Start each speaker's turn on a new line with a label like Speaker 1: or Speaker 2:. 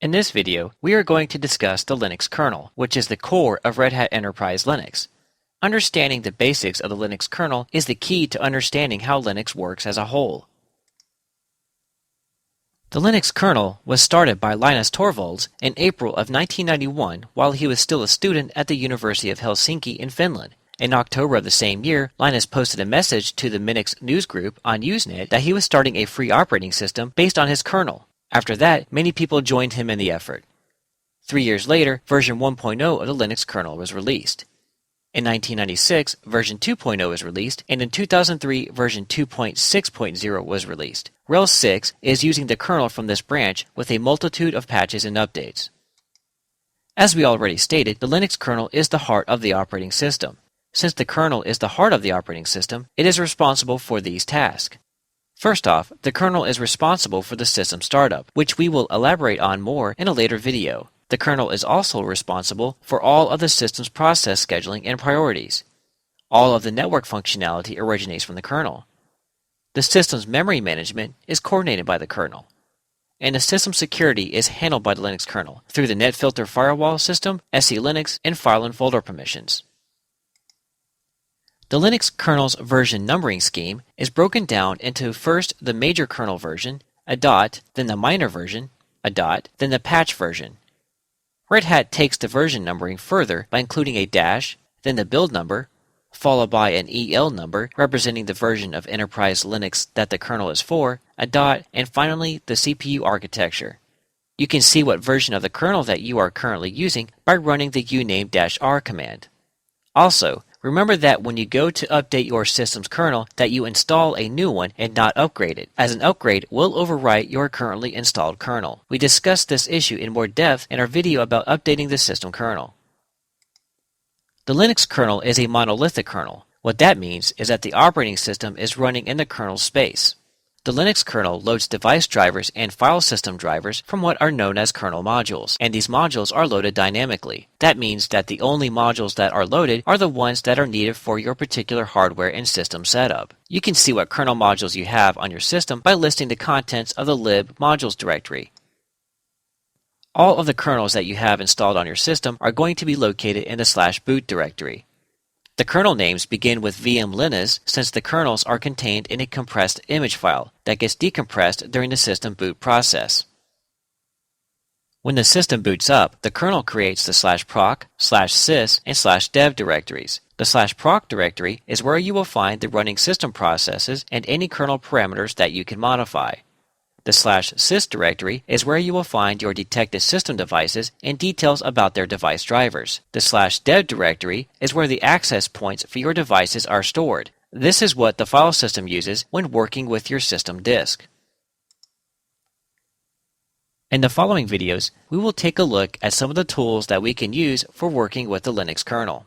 Speaker 1: In this video, we are going to discuss the Linux kernel, which is the core of Red Hat Enterprise Linux. Understanding the basics of the Linux kernel is the key to understanding how Linux works as a whole. The Linux kernel was started by Linus Torvalds in April of 1991 while he was still a student at the University of Helsinki in Finland. In October of the same year, Linus posted a message to the Minix news group on Usenet that he was starting a free operating system based on his kernel. After that, many people joined him in the effort. 3 years later, version 1.0 of the Linux kernel was released. In 1996, version 2.0 was released, and in 2003, version 2.6.0 was released. RHEL 6 is using the kernel from this branch with a multitude of patches and updates. As we already stated, the Linux kernel is the heart of the operating system. Since the kernel is the heart of the operating system, it is responsible for these tasks. First off, the kernel is responsible for the system startup, which we will elaborate on more in a later video. The kernel is also responsible for all of the system's process scheduling and priorities. All of the network functionality originates from the kernel. The system's memory management is coordinated by the kernel. And the system security is handled by the Linux kernel through the NetFilter firewall system, SE-Linux, and file and folder permissions. The Linux kernel's version numbering scheme is broken down into first the major kernel version, a dot, then the minor version, a dot, then the patch version. Red Hat takes the version numbering further by including a dash, then the build number, followed by an EL number representing the version of Enterprise Linux that the kernel is for, a dot, and finally the CPU architecture. You can see what version of the kernel that you are currently using by running the uname-r command. Also, remember that when you go to update your system's kernel that you install a new one and not upgrade it, as an upgrade will overwrite your currently installed kernel. We discussed this issue in more depth in our video about updating the system kernel. The Linux kernel is a monolithic kernel. What that means is that the operating system is running in the kernel space. The Linux kernel loads device drivers and file system drivers from what are known as kernel modules, and these modules are loaded dynamically. That means that the only modules that are loaded are the ones that are needed for your particular hardware and system setup. You can see what kernel modules you have on your system by listing the contents of the lib modules directory. All of the kernels that you have installed on your system are going to be located in the /boot directory. The kernel names begin with VM-linux since the kernels are contained in a compressed image file that gets decompressed during the system boot process. When the system boots up, the kernel creates the /proc, /sys, and /dev directories. The /proc directory is where you will find the running system processes and any kernel parameters that you can modify. The /sys directory is where you will find your detected system devices and details about their device drivers. The /dev directory is where the access points for your devices are stored. This is what the file system uses when working with your system disk. In the following videos, we will take a look at some of the tools that we can use for working with the Linux kernel.